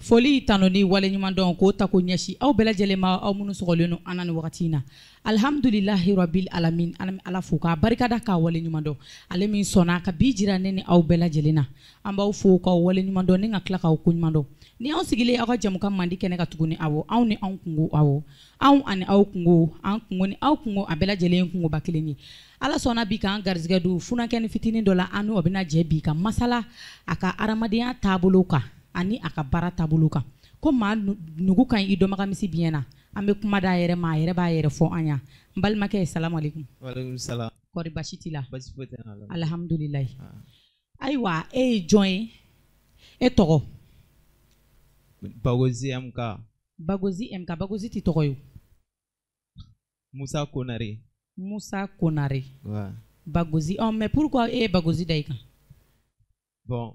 foli tanoni wale ɲuman dɔn ko ta ko ɲɛsi aw bɛɛ lajɛlen ma aw minnu sɔgɔlen no an na ni wagati in na alhamdulilahi rabbil alamin an bɛ ala fo k'a barikada k'a wale ɲuman dɔn ale min sɔnna ka bi jira ne ni aw bɛɛ lajɛlen na an b'aw fo k'aw wale ɲuman dɔn ni ka tila k'aw ko ɲuman dɔn ni anw sigilen aw ka jamukan mandi kɛnɛ ka tuguni awɔ anw ni anw kungo awɔ anw ani aw kungo an kungo ni aw kungo a bɛɛ lajɛlen kungoba kelen ye ala sɔnna bi k'an garizigɛ don funankɛni fitinin dɔ la an n'o bɛna jɛ bi ka masala a ka adamadenya taabolo kan ani a ka baara taabolo kan ko maa nugu kan i dɔnbaga misi biɲɛ na an bɛ kuma d'a yɛrɛ ma a yɛrɛ b'a yɛrɛ fɔ an ɲa n balimakɛ salamu aleykum. Waleykum salam. kɔri basi t'i la. Basi foyi tɛ n na. Alhamdulilayi. ayiwa e ye jɔn ye e tɔgɔ. Bagozi MK. Bagozi MK Bagozi t'i tɔgɔ ye. Musa Konare. Musa Konare. Ouais. Bagozi mais pourquoi e ye Bagozi da i kan. Bon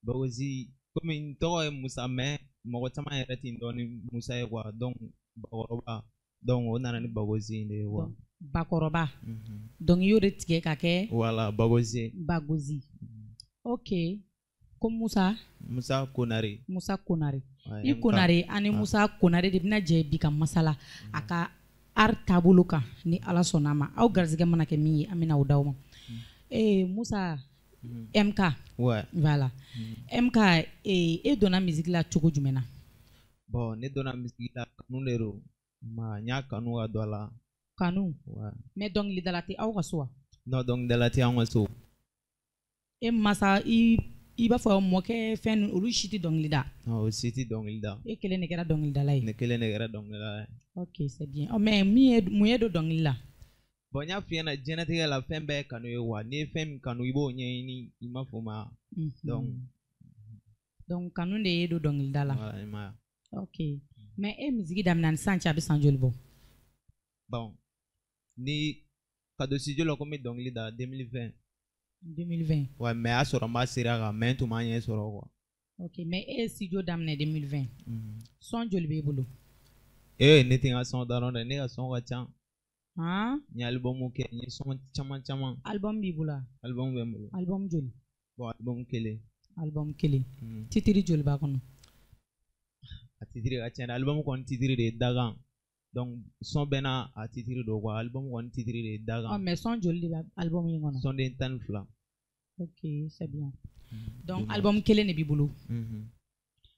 Bagozi comme n tɔgɔ ye Musa mais mɔgɔ caman yɛrɛ tɛ n dɔn ni Musa ye quoi donc bakɔrɔba donc o nana ni Bagozi in de ye quoi. Bakɔrɔba. Donc i y'o de tigɛ ka kɛ. Voilà Bagozi. Bagozi. Ok. Ko Musa. Musa Konare. Musa Konare. I Konare ani Musa Konare de bɛna jɛ bi ka masala a ka art taabolo kan ni ala sɔnna a ma aw garizigɛ mana kɛ min ye an bɛna o d'aw ma. Musa MK. Ouais. Voilà. MK e donna musique la cogo jumɛn na? Bon ne donna musique la kanu de don ma n y'a kanu ka don a la. Kanu? Ouais. Mais dɔnkilidala tɛ aw ka so wa? Non dɔnkilidala tɛ anw ka so. E masa i b'a fɔ mɔkɛ fɛn olu si tɛ dɔnkili da? Non o si tɛ dɔnkili da. E kelen de kɛra dɔnkilidala ye? Ne kelen de kɛra dɔnkilidala ye. Ok c'est bien. Mais mun ye don dɔnkili la? Bon n y'a f'i ɲɛna diɲɛlatigɛ la fɛn bɛɛ ye kanu ye wa n'i ye fɛn min kanu i b'o ɲɛɲini i m'a fɔ ma. Donc kanu de ye don dɔnkilida la. Voilà i m'a ye. Ok. Mais e musique daminɛ ni sisan cɛ a bɛ san joli bɔ? Bon ni ka don studio la ko n bɛ dɔnkili da 2020. 2020. Ouais mais a sɔrɔ n b'a sera kan mais n tun m'a ɲɛ sɔrɔ quoi. Ok mais e ye studio daminɛ 2020. Son joli b'e bolo? Ne tɛ n ka son dɔrɔn dɛ ne ka son ka ca. N ye album kɛ n ye son caman. Album b'i bolo? Album bɛ n bolo. Album joli? Bon album kelen. Album kelen. Titiri joli b'a kɔnɔ? A titiri ka ca dɛ album kɔni titiri de ye Dagan. Donc son bɛɛ n'a a titiri don quoi album kɔni titiri de ye Dagan. Mais son joli de bɛ album in kɔnɔ? Son den 12. Ok c'est bien. Donc album kelen de b'i bolo.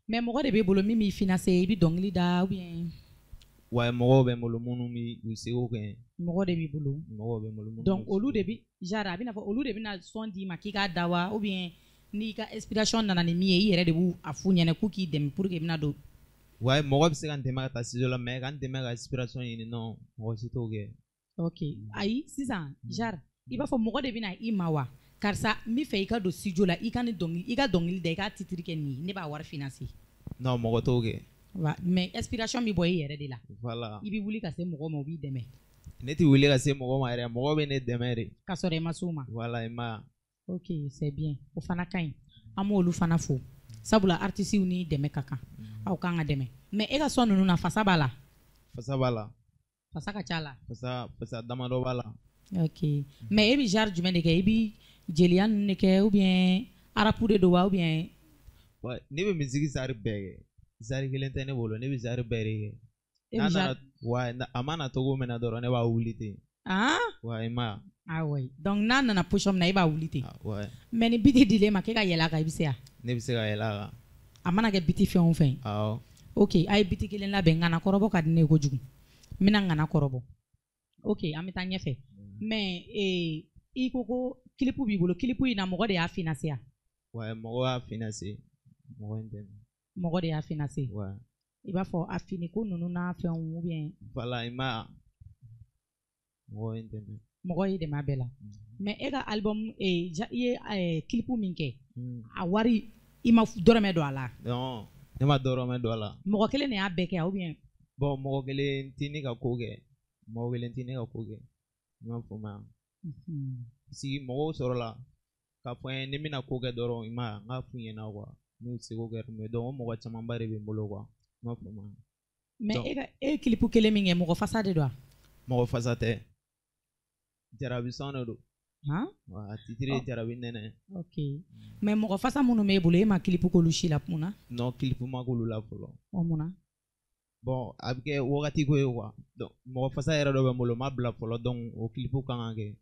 Mais mɔgɔ de b'e bolo min b'i financer i bɛ dɔnkili da ou bien? Ouais mɔgɔw bɛ n bolo minnu b'i seko kɛ. Mɔgɔ de b'i bolo. Mɔgɔw bɛ n bolo. Donc olu de bi genre a bɛna fɔ olu de bɛna son d'i ma k'i k'a da wa ou bien n'i ka inspiration nana ni min ye i yɛrɛ de b'u a f'u ɲɛna k'u k'i dɛmɛ pour que i bɛna don. Ouais mɔgɔ bɛ se ka n dɛmɛ ka taa studio la mais ka n dɛmɛ ka inspiration ɲini non mɔgɔ si t'o kɛ. Ok. Ayi sisan genre i b'a fɔ mɔgɔ de bɛna i ma wa karisa n bɛ fɛ i ka don studio la i ka dɔnkili da i ka titiri kɛ nin ye ne b'a wari financer. Non mɔgɔ t'o kɛ. Mais inspiration bɛ bɔ i yɛrɛ de la. Voilà. I bɛ wuli ka se mɔgɔ ma o b'i dɛmɛ. Ne tɛ wuli ka se mɔgɔ ma yɛrɛ mɔgɔ bɛ ne dɛmɛ de. Ka sɔrɔ i ma s'o ma. Voilà i m'a ye. Ok c'est bien o fana ka ɲi an m'olu fana fo sabula artistes ni dɛmɛ ka kan aw kan ka dɛmɛ mais e ka son ninnu na fasa b'a la. Fasa b'a la. Fasa ka ca la. Fasa damadɔ b'a la. Ok mais e bɛ genre jumɛn de kɛ i bɛ jeliya ninnu de kɛ ou bien arapu de don wa ou bien. Ouais ne bɛ musique genre bɛɛ kɛ. Zari kelen tɛ ne bolo ne bɛ zari bɛɛ de kɛ. Ouais a mana togo min na dɔrɔn ne b'a wuli ten. Ouais i m'a ye. Ah ouais donc n'a nana position min na e b'a wuli ten. Ouais. Mais ni biti dilen ma k'e ka yɛlɛ a kan i bɛ se wa? Ne bɛ se ka yɛlɛ a kan. A mana kɛ biti fɛn o fɛn. Awɔ. Ok a ye biti kelen labɛn ŋana kɔrɔbɔ ka di ne ye kojugu n bɛna ŋana kɔrɔbɔ. Ok an bɛ taa ɲɛfɛ mais i ko ko clip b'i bolo clip in na mɔgɔ de y'a financer wa? Ouais mɔgɔ y'a financer mɔgɔ in dɛmɛ. Mɔgɔ de y'a financer. Ouais. I b'a fɔ a fini ko ninnu n'a fɛnw ou bien. Voilà i m'a ye. Mɔgɔ ye n dɛmɛ. Mɔgɔ y'i dɛmɛ a bɛɛ la. Mais e ka album i ye clip min kɛ a wari i ma dɔrɔmɛ don a la? Non ne ma dɔrɔmɛ don a la. Mɔgɔ kelen de y'a bɛɛ kɛ ou bien. Bon mɔgɔ kelen tɛ ne ka ko kɛ mɔgɔ kelen tɛ ne ka ko kɛ i m'a fɔ ma. Si mɔgɔw sɔrɔla k'a fɔ n ye ni n bɛna ko kɛ dɔrɔn i m'a ye n k'a f'u ɲɛna quoi. N'u seko kɛra mais donc o mɔgɔ camanba de bɛ n bolo quoi i m'a fɔ ma. Mais e ye clip kelen min kɛ mɔgɔ fasa de don wa? Mɔgɔ fasa tɛ. Jarabi son de don. a titre jarabi nene. Ok. Mais mɔgɔ fasa minnu b'e bolo e ma clip k'olu si la mun na? Non, clip ma k'olu la fɔlɔ. Mun na? Bon a bɛ kɛ wagati ko ye quoi. Donc mɔgɔ fasa yɛrɛ dɔ bɛ n bolo ma bila fɔlɔ donc o clip kan ka kɛ.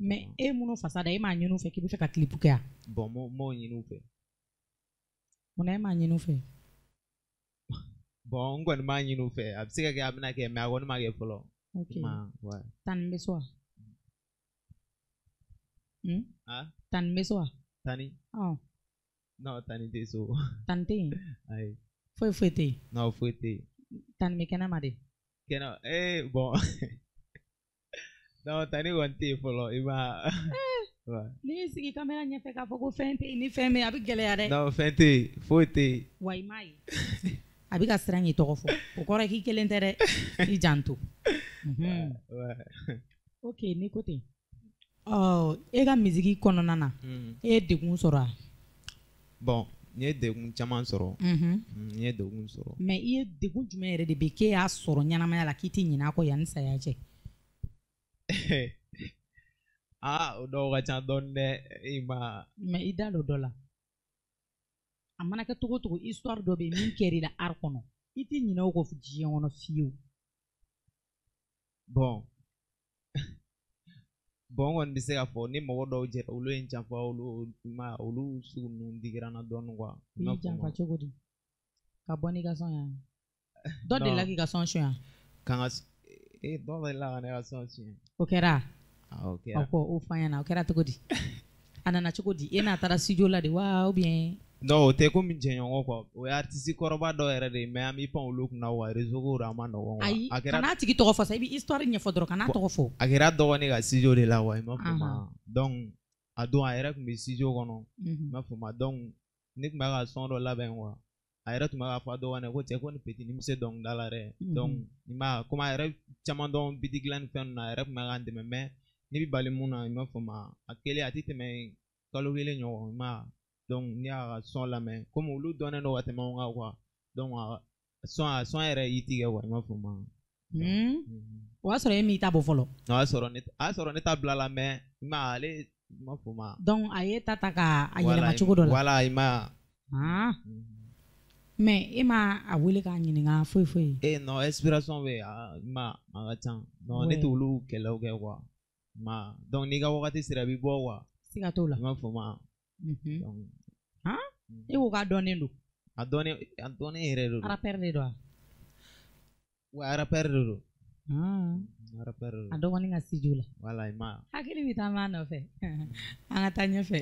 Mais e minnu fasa da e m'a ɲini u fɛ k'i bɛ fɛ ka clip kɛ a? Bon m'o ɲini u fɛ. Munna e m'a ɲini u fɛ? Bon n kɔni m'a ɲini u fɛ a bɛ se ka kɛ a bɛna kɛ mais a kɔni ma kɛ fɔlɔ. Ok. Tani bɛ so wa? Tani bɛ so wa? Tani? Non tani tɛ so. Tani tɛ yen? Ayi. Foyi tɛ yen? Non foyi tɛ yen. Tani bɛ kɛnɛma de? Kɛnɛma bon non tani kɔni tɛ yen fɔlɔ i ma. N'i y'i sigi caméra ɲɛfɛ k'a fɔ ko fɛn tɛ yen ni fɛn bɛ yen a bɛ gɛlɛya dɛ. Non fɛn tɛ yen foyi tɛ yen. Wa i m'a ye a bɛ ka siran k'i tɔgɔ fɔ o kɔrɔ ye k'i kelen tɛ dɛ i janto. Ok ni ko ten e ka misiki kɔnɔna na e ye degun sɔrɔ a? Bon n ye degun caman sɔrɔ. N ye degun sɔrɔ. Mais i ye degun jumɛn yɛrɛ de bɛ k'e y'a sɔrɔ ɲɛnamaya la k'i tɛ ɲinɛ a kɔ yanni saya cɛ? O dɔw ka ca dɔɔni dɛ i ma. Mais i da don dɔ la a mana kɛ cogo o cogo histoire dɔ bɛ yen min kɛra i la art kɔnɔ i tɛ ɲinɛ o kɔ diɲɛ kɔnɔ fiyewu. Bon kɔni bɛ se ka fɔ ni mɔgɔ dɔw jɛra olu ye n janfa olu sugu ninnu digira n na dɔɔni quoi. I y'i janfa cogo di? Ka bɔ n'i ka sɔn yan? Dɔ delila k'i ka sɔn suɲɛ? Dɔ delila ka ne ka sɔn suɲɛ. O kɛra? O kɛra. O fɔ an ɲɛna o kɛra cogo di? A nana cogo di? E n'a taara studio la de wa ou bien? Non o tɛ komi jɛɲɔgɔn quoi o ye artiste kɔrɔba dɔ yɛrɛ de ye mais an bɛ pan olu kunna wa réseau ko a ma nɔgɔn. Ayi kana tigi tɔgɔ fɔ sa i bɛ histoire ɲɛfɔ dɔrɔn kana tɔgɔ fɔ. A kɛra dɔgɔnin ka studio de la wa i m'a faamu donc a don a yɛrɛ tun bɛ studio kɔnɔ i m'a faamu donc ne tun bɛ ka son dɔ labɛn quoi a yɛrɛ tun bɛ k'a fɔ a dɔgɔnin ko cɛ ko ni petit ni bɛ se dɔnkilida la dɛ donc i m'a ye komi a yɛrɛ caman dɔn biti dilan ni fɛn ninnu na a yɛrɛ tun bɛ k'an dɛmɛ mais ne bɛ bali mun na i m'a faamu a kelen a tɛ tɛmɛ kalo kelen ɲɔgɔn i m'a ye donc n'i y'a ka son lamɛn komi olu dɔnnen don ka tɛmɛ anw kan quoi donc son yɛrɛ y'i tigɛ quoi i m'a faamu. O y'a sɔrɔ e m'i ta bɔ fɔlɔ? O y'a sɔrɔ ne ta bila la mais i m'a ye ale i m'a faamu. Donc a ye ta k'a yɛlɛma cogo dɔ la? Voilà i m'a ye. Mais e ma a wele k'a ɲininka foyi? Non inspiration bɛ yen i m'a ye a ka ca non ne tɛ olu kɛlɛw kɛ quoi i m'a ye donc n'i ka wagati sera i bɛ bɔ quoi. Siga t'o la. I m'a faamu. E ko k'a dɔnnen don? A dɔnnen yɛrɛ de don. Rappeur de don wa? Wa rappeur de don. Rappeur de don. A dɔgɔnin ka studio la. Voilà i m'a ye. Hakili bɛ taa maa nɔfɛ an ka taa ɲɛfɛ.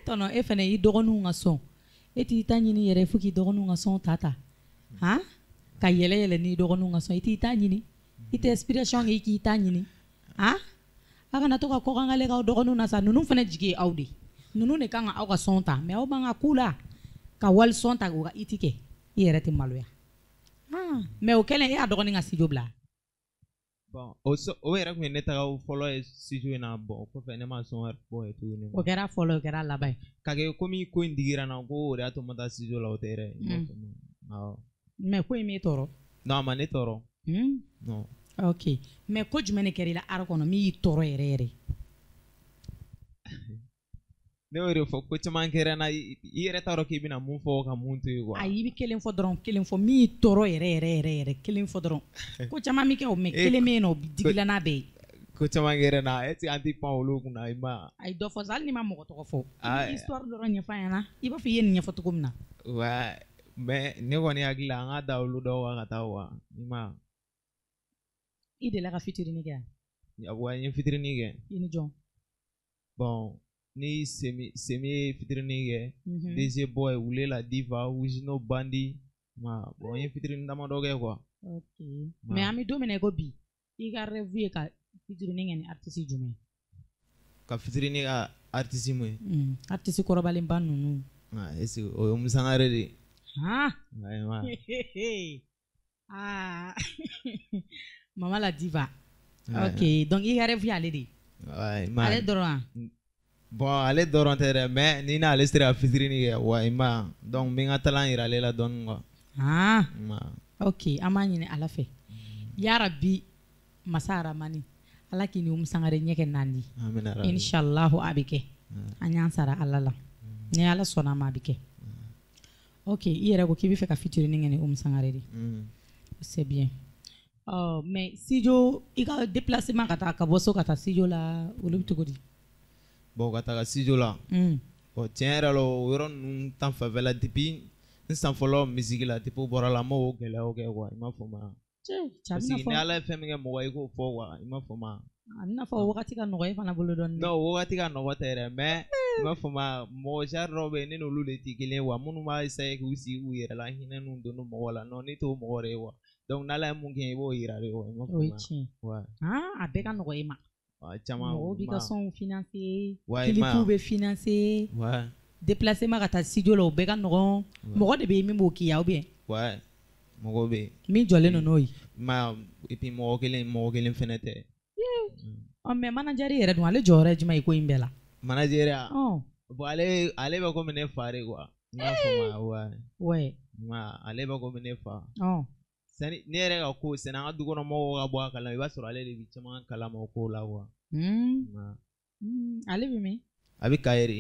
Tɔnɔ e fana i dɔgɔninw ka son e t'i ta ɲini yɛrɛ fo k'i dɔgɔninw ka son ta ka yɛlɛ n'i dɔgɔninw ka son i t'i ta ɲini i tɛ inspiration kɛ i k'i ta ɲini a kana to ka kɔkangale k'aw dɔgɔninw na sa ninnu fana jigi ye aw de ninnu de kan ka aw ka son ta mais aw man ka k'u la ka wali son ta k'u ka iti kɛ i yɛrɛ tɛ maloya mais o kɛlen e y'a dɔgɔnin ka studio bila. Bon o yɛrɛ tun ye ne taga fɔlɔ ye studio in na bon o kɔfɛ ne ma son wɛrɛ bɔ yen tuguni. O kɛra fɔlɔ o kɛra laban ye. Ka kɛ komi ko in digira n na ko o de y'a to n ma taa studio la o tɛ yɛrɛ. Mais ko in m'e tɔɔrɔ? Non a ma ne tɔɔrɔ. Non. Ok mais ko jumɛn de kɛra i la art kɔnɔ min y'i tɔɔrɔ yɛrɛ yɛrɛ? Ne y'o de fɔ ko caman kɛra n na i yɛrɛ t'a dɔn k'i bɛna mun fɔ ka mun to yen quoi. Ayi i bɛ kelen fɔ dɔrɔn kelen fɔ min y'i tɔɔrɔ yɛrɛ kelen fɔ dɔrɔn ko caman bɛ kɛ o mais kelen bɛ yen nɔ o digila n'a bɛɛ ye. Ko caman kɛra n na est ce que an tɛ pan olu kunna i ma. Ayi dɔ fɔ sa hali n'i ma mɔgɔ tɔgɔ fɔ. Histoire dɔrɔn ɲɛfɔ an ɲɛna i b'a fɔ i ye nin ɲɛfɔ cogo min na. Ouais mais ne kɔni hakili la an ka da olu dɔw kan ka taa wa i ma. I delila ka fitinin kɛ yan? Wa n ye fitinin kɛ. I ni jɔn? Bon ni semi ye fitinin kɛ DG Boy Wule la Diva Wizino Bandi bon n ye fitinin damadɔ kɛ quoi. Ok mais an bɛ don min na i ko bi i ka rêve ye ka fitinin kɛ ni artiste jumɛn? Ka fitinin ka artiste mun ye? Artiste kɔrɔbalenba ninnu. Est ce que o ye Musangare de ye? Mama la Diva. Ok donc i ka rêve ye ale de ye? Ale dɔrɔn Bon ale dɔrɔn tɛ dɛ mais ni n'ale sera ka fitinin kɛ wa i ma ye donc n bɛ n ka talent yira ale la dɔɔni quoi. Ok an b'a ɲini Ala fɛ yarabi Masa Aramani ala kini sangare ɲɛkɛ nandi inshallah a bɛ kɛ an y'an sara ala la ni ala sɔnna ma a bɛ kɛ ok i yɛrɛ ko k'i bɛ fɛ ka fitinin kɛ ni sangare de c'est bien mais studio i ka déplacement ka taa ka bɔ so ka taa studio la olu bɛ cogo di bon ka taa studio la bon tiɲɛ yɛrɛ la o yɔrɔ ninnu tan fanfɛla depuis n san fɔlɔ musique la depuis o bɔra la n m'o gɛlɛyaw kɛ quoi i m'a fɔ ma parce que ni ala ye fɛn min kɛ mɔgɔ i k'o fɔ quoi i m'a fɔ ma a bɛna fɔ wagati ka nɔgɔ e fana bolo dɔɔnin non wagati ka nɔgɔ tɛ yɛrɛ mais i m'a fɔ ma mɔgɔ genre dɔw bɛ yen ne n'olu de tɛ kelen wa minnu b'a essayer k'u sigi k'u yɛrɛ la hinɛ ninnu don mɔgɔ la non ne t'o mɔgɔ de ye wa donc n'ala ye mun kɛ i b'o yira de wa i m'a fɔ ma o ye tiɲɛ a bɛɛ ka nɔgɔ e ma caman mɔgɔw b'i ka sɔnw financer clipw bɛ financer déplacement ka taa studio la o bɛɛ ka nɔgɔ mɔgɔ de bɛ yen min b'o k'i ya ou bien mɔgɔ bɛ yen min jɔlen don n'o ye et puis mɔgɔ kelen fɛnɛ tɛ mais manager yɛrɛ dun ale jɔyɔrɔ ye jumɛn ye ko in bɛɛ la manager bon ale bɛ komi ne fa de quoi n y'a fɔ ma ale bɛ komi ne fa ne yɛrɛ ka ko sani an ka dukɔnɔmɔgɔw ka bɔ a kalama i b'a sɔrɔ ale de bɛ caman kalama o ko la quoi ale bɛ min a bɛ Kayere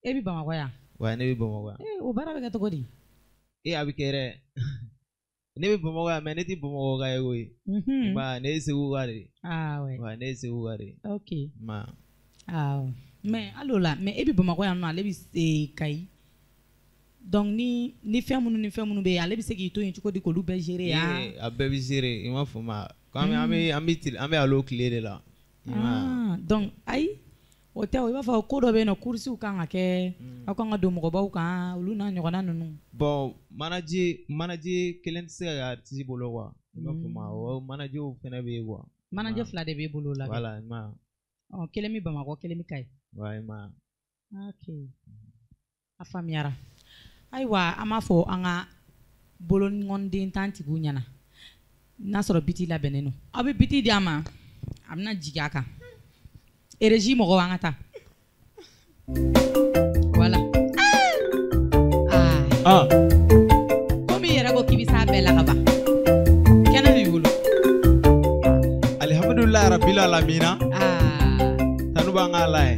e bɛ Bamakɔ yan ne bɛ Bamakɔ yan o baara bɛ kɛ cogo di a bɛ kɛ yɛrɛ ne bɛ Bamakɔ yan mais ne tɛ Bamakɔ ka ye koyi ne ye Segu ka de ne ye Segu ka de ok mais hali o la mais e bɛ Bamakɔ yan nɔ ale bɛ Kayi donc ni fɛn minnu bɛ yen ale bɛ se k'i to yen cogo di k'olu bɛɛ gérer yan a bɛɛ bɛ gérer i m'a fɔ ma comme an bɛ alo tile de la donc ayi o tɛ i b'a fɔ ko dɔ bɛ yen nɔ courses kan ka kɛ aw kan ka don mɔgɔbaw kan olu n'a ɲɔgɔnna ninnu bon manager kelen tɛ se ka kɛ artiste bolo quoi i m'a fɔ ma o managerw fana bɛ yen quoi manager fila de b'e bolo la voilà ma kelen bɛ Bamakɔ kelen bɛ Kayi ma ok a faamuyara ayiwa an b'a fɔ an ka boloɲɔgɔnden tantigiw ɲɛna n'a sɔrɔ biti labɛnnen don aw bɛ biti di a ma a bɛna jigin a kan régie mɔgɔw an ka taa voilà komi i yɛrɛ ko k'i bɛ s'a bɛɛ la ka ban kɛnɛ b'i bolo alhamdulilayi rabbil alamina tanu b'an ka ala ye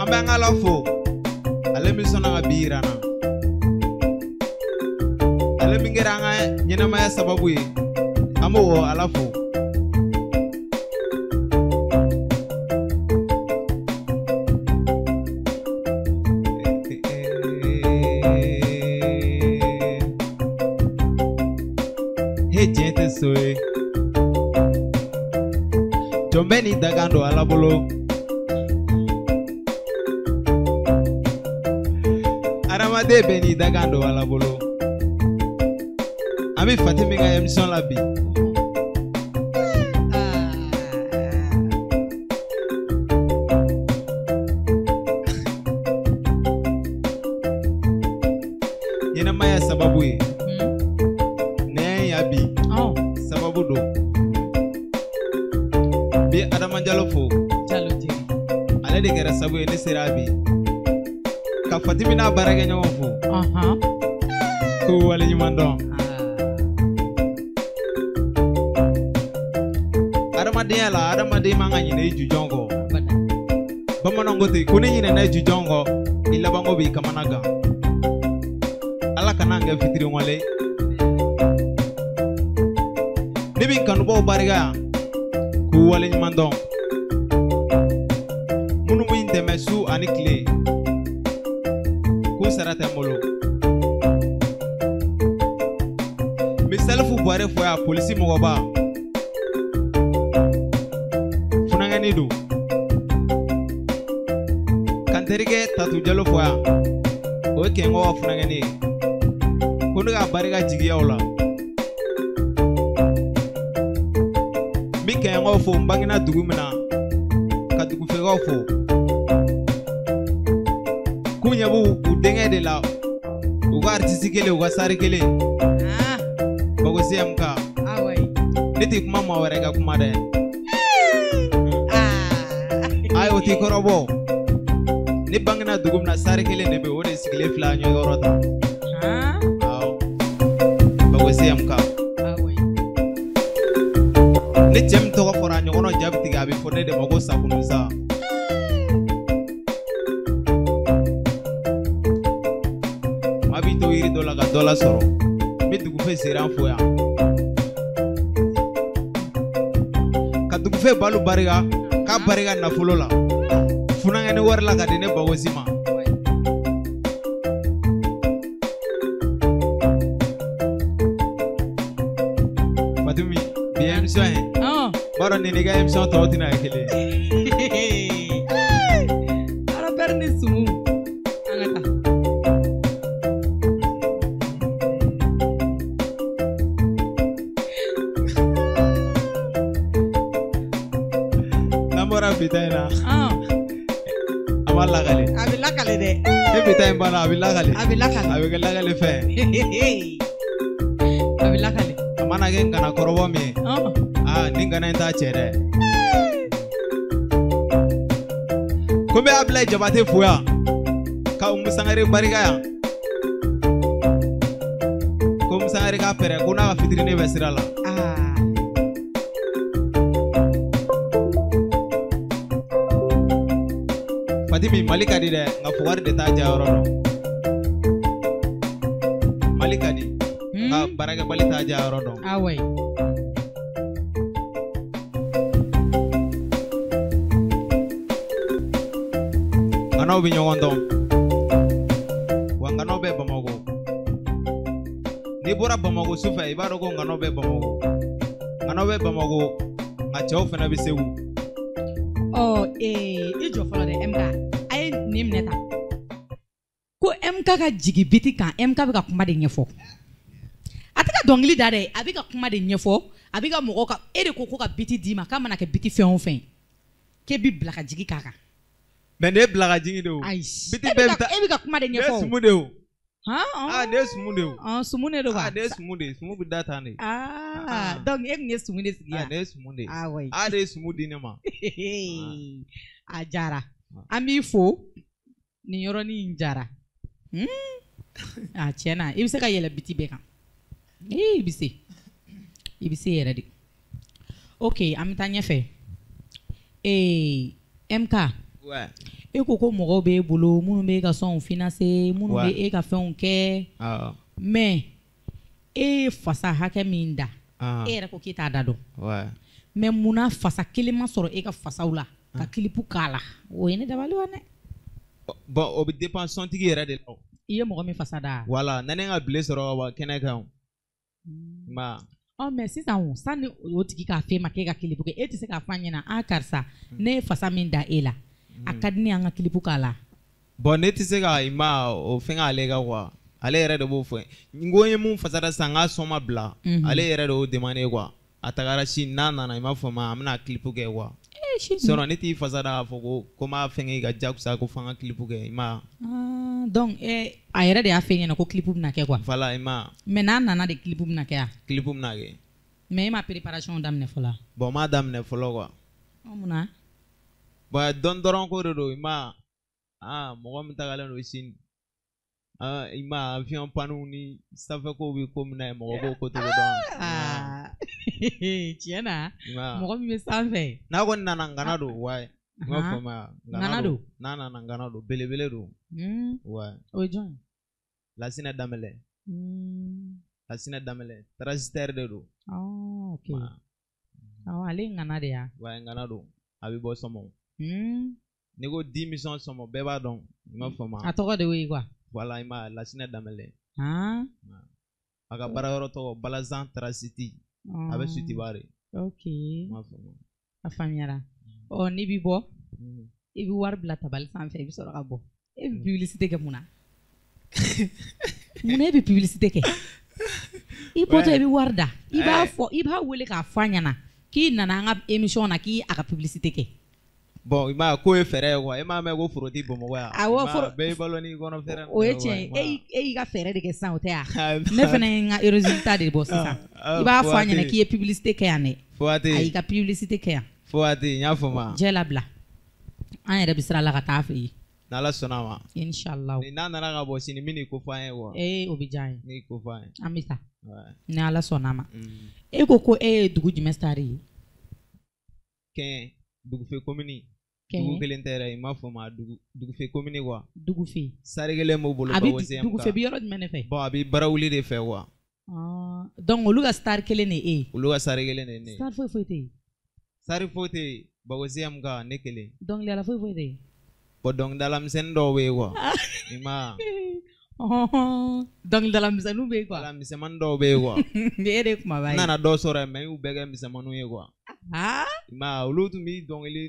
an bɛ an ka ala fo ale min sɔnna ka bi yira n na ale min kɛra an ka ɲɛnamaya sababu ye an b'o ala fo tiɲɛ tɛ so ye jɔn bɛ n'i dakan don ala bolo adamaden bɛ n'i dakan don ala bolo an bɛ Fati min ka émission la bi ɲɛnamaya sababu ye sababu do bi Adama Jalo fo ale de kɛra sababu ye ne sera bi ka Fati n'a baarakɛ ɲɔgɔn fo ko wale ɲuman dɔn adamadenya la adamaden man ka ɲinɛ i jujɔn kɔ bamananw ko ten ko ne ɲinɛna i jujɔn kɔ i labanko b'i kamana gan ala kana an kɛ fitiri wale ne bɛ kanubaw barika yan k'u wale ɲuman dɔn minnu bɛ n dɛmɛ su ani tile k'u sara tɛ n bolo n bɛ Salifu Buware fɔ yan polisi mɔgɔba funakɛni don ka n terikɛ Tatu Jalo fɔ yan o ye Kɛnkɔ ka funakɛni ye ko ne ka barika jigiyaw la Kɛnkɔ fo n bangena dugu min na ka dugufɛkaw fo k'u ɲɛ b'u denkɛ de la u ka artiste kelen u ka sari kelen Bago CMK ne tɛ kuma maa wɛrɛ ka kuma dɛ ayi o t'i kɔrɔbɔ ne bangena dugu min na sari kelen de bɛ o de sigilen filɛ an ɲɛ yɔrɔ ta Bago CMK ne cɛ min tɔgɔ fɔra a ɲɔgɔnna ja bɛ tigɛ a bɛ fɔ ne de ma ko Sakunusa. Maa b'i to yiri dɔ la ka dɔ la sɔrɔ n bɛ dugufɛ seere an fo yan ka dugufɛ balo barika k'a barika nafolo la funankɛni wari la ka di ne bagosi ma. Fatumi bi émission ye b'a dɔn nin n'i ka émission tɔw tɛna kɛ kelen ye. Arabɛri ni sumu an ka taa. N'an bɔra bi ta in na a b'a lakale. A bɛ lakale dɛ. E bi ta in banna a bɛ lakale. A bɛ lakale. A bɛ kɛ lakale fɛn. A bɛ lakale. A mana kɛ ngana kɔrɔbɔ min ye ni ngana in t'a cɛ dɛ. Ko n bɛ Abilaye Jabate fo yan ka Umu Sangare barika yan ko Umu Sangare k'a pɛrɛ ko n'a ka fitiri bɛ sira la. Fatimi Mali ka di dɛ nka fugari de t'a ja yɔrɔ dɔn. Mali ka di nka baarakɛbali t'a ja yɔrɔ dɔn. Awɔ. Nganaw bɛ ɲɔgɔn dɔn wa nganaw bɛ Bamako. N'i bɔra Bamako sufɛ i b'a dɔn ko nganaw bɛ Bamako. Nganaw bɛ Bamako nka cɛw fana bɛ Segu. I jɔ fɔlɔ dɛ MK a ye nin minɛ ta ko MK ka jigi biti kan MK bɛ ka kuma de ɲɛfɔ a tɛ ka dɔnkili da dɛ a bɛ ka kuma de ɲɛfɔ a bɛ ka mɔgɔ ka e de ko ka biti d'i ma k'a mana kɛ biti fɛn o fɛn k'e bɛ bila ka jigi k'a kan. Mais ne bila ka jigi de o. Ayi biti bɛɛ bɛ taa e bɛ ka kuma de ɲɛfɔ. Ne sumu de o. Ne ye sumu de o. Sumu de don wa. Ne ye sumu de ye sumu bɛ da tan de. Donc e kun ye sumu de sigi yan. Ne ye sumu de ye. Awɔ. Ne ye sumu di ne ma. A jara an b'i fo nin yɔrɔnin in jara tiɲɛna i bɛ se ka yɛlɛ biti bɛɛ kan i bɛ se yɛrɛ de. Ok an bɛ taa ɲɛfɛ MK e ko mɔgɔw b'e bolo minnu b'e ka sɔnw finance minnu bɛ e ka fɛnw kɛ mais e ye fasa hakɛ min da e yɛrɛ ko k'e t'a da dɔn mais munna fasa kelen ma sɔrɔ e ka fasaw la ka kilipu k'a la o ye ne dabali wa dɛ. Bon o bɛ dépend sɔntigi yɛrɛ de la. I ye mɔgɔ min fasa da. Voilà na ne ka bile sɔrɔ wa kɛnɛ kan o. Mais sisan o sani o tigi k'a f'e ma k'e ka kilipu kɛ e tɛ se k'a fɔ an ɲɛna karisa ne ye fasa min da e la a ka di ne an ka kilipu k'a la. Bon ne tɛ se ka o fɛn ale ka quoi ale yɛrɛ de b'o fɔ n ko n ye mun fasara sisan n k'a sɔn ma bila ale yɛrɛ de y'o demandé quoi a tagara Chine n'a nana i m'a fɔ ma an bɛna kilipu kɛ quoi. Sinon ne t'i fasa da k'a fɔ ko m'a fɛngɛ i ka jagosa ko f'an ka kilipu kɛ i ma. Donc a yɛrɛ de y'a f'e ɲɛna ko kilipu bɛna kɛ quoi. Voilà i ma. Mais n'a nana de kilipu bɛna kɛ yan. Kilipu bɛna kɛ. Mais e ma préparation daminɛ fɔlɔ. Bon n m'a daminɛ fɔlɔ quoi. Munna. Bon dɔn dɔrɔn ko de don i ma mɔgɔ min tagalen don Chine i ma avion panneau ni sanfɛ kow bɛ ko min na ye mɔgɔ b'o ko togo dɔn. Tiɲɛ na mɔgɔ min bɛ sanfɛ. N'a kɔni nana ngana don wayi. I m'a faamuya. Ngana don. N'a nana ngana don belebele don. Wayi. O ye jɔn ye. Lasinɛ Danbɛlɛ. Lasinɛ Danbɛlɛ transitaire de don. Ok. Ale ye ngana de ya. Wayi ngana don a bɛ bɔ Sɔmɔ. N'i ko 10 millions Sɔmɔ bɛɛ b'a dɔn i m'a faamuya. A tɔgɔ de y'o ye quoi. Voilà i ma Lasinɛ Danbɛlɛ. A ka baara yɔrɔ tɔgɔ Balazan Tracity. A bɛ Sutiba de. Ok. A faamuyara. N'i bɛ bɔ i bɛ wari bila tabali sanfɛ i bɛ sɔrɔ ka bɔ. E bɛ publicité kɛ mun na? Munna e bɛ publicité kɛ? I bɔtɔ i bɛ wari da i b'a wele k'a fɔ a ɲɛna k'i nana an ka émission na k'i a ka publicité kɛ. Bon i m'a ko ye fɛɛrɛ ye quoi e m'a mɛn ko foro tɛ Bamakɔ yan. Awɔ foro bɛɛ y'i balo n'i kɔnɔ fɛɛrɛ. O ye tiɲɛ ye e y'i ka fɛɛrɛ de kɛ sisan o tɛ yan. Ne fana ye n ka résultat de bɔ sisan. I b'a fɔ a ɲɛna k'i ye publicité kɛ yan dɛ. A y'i ka publicité kɛ yan. Fouati n y'a fɔ ma. Jɛ labila an yɛrɛ bɛ sira la ka taa fɛ yen. N'Ala sɔnna a ma. Inshallah. N'a nana ka bɔ sini n bɛ n'i ko fɔ an ye wa. O bɛ diya an ye. N'i ko fɔ an ye. An bɛ taa. Ni Ala sɔnna a ma. E ko e ye dugu jumɛn star ye? kɛn dugufe commune dugu kelen tɛ yɛrɛ i m'a fɔ ma dugufe commune quoi dugufe sari kelen b'o bolo Bawosi MK dugufe bi yɔrɔ jumɛn de fɛ bon a bi barawuli de fɛ quoi donc olu ka star kelen de e olu ka sari kelen de ne star foyi tɛ sari foyi tɛ Bawosi MK ne kelen dɔnkilidala foyi tɛ bon dɔnkilidala misɛnnin dɔw bɛ yen quoi i ma dɔnkilidala misɛnninw bɛ yen quoi dɔnkilidala misɛnmanin dɔw bɛ yen quoi e de kumaba ye n nana dɔw sɔrɔ yen mais y'u bɛɛ kɛ misɛnmaninw ye quoi i ma olu tun bɛ dɔnkili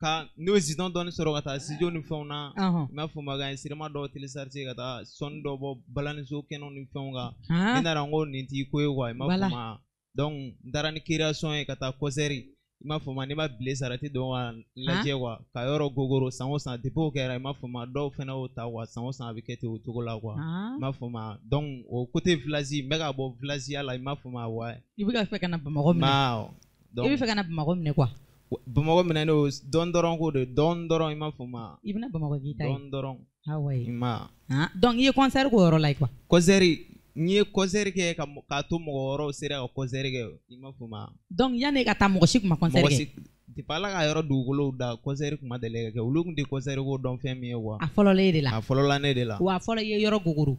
ka n'o ye zidɔn dɔɔni sɔrɔ ka taa studio ni fɛnw na i m'a fɔ ma ka sirima dɔw télécharger ka taa sɔnni dɔw bɔ balaniso kɛnɛw ni fɛnw kan ne nana n ko nin t'i ko ye quoi i m'a fɔ ma donc n taara ni création ye ka taa concert i m'a fɔ ma ne ma bile sara tɛ dɔn ka lajɛ quoi ka yɔrɔ gogoro san o san depuis o kɛra i m'a fɔ ma dɔw fɛnɛ y'o ta quoi san o san a bɛ kɛ ten o cogo la quoi i m'a fɔ ma donc o côté village n bɛ ka bɔ village ya la i m'a fɔ ma wa i bɛ ka fɛ ka na Bamakɔ minɛ i bɛ fɛ ka na Bamakɔ minɛ quoi Bamakɔ minɛ ne dɔn dɔrɔn ko de dɔn dɔrɔn i m'a fɔ ma i bɛna Bamakɔ k'i ta ye dɔn dɔrɔn awɔ i ma donc i ye concert k'o yɔrɔ la ye quoi concert n ye concert kɛ k'a to mɔgɔ wɛrɛw sera ka concert kɛ i m'a fɔ ma donc yanni ka taa mɔgɔ si kun ma concert kɛ depuis Ala ka yɔrɔ dugukolow da concert kun ma deli ka kɛ olu kun tɛ concert ko dɔn fɛn min ye quoi a fɔlɔla e de la a fɔlɔla ne de la wa a fɔlɔ i ye yɔrɔ gogoro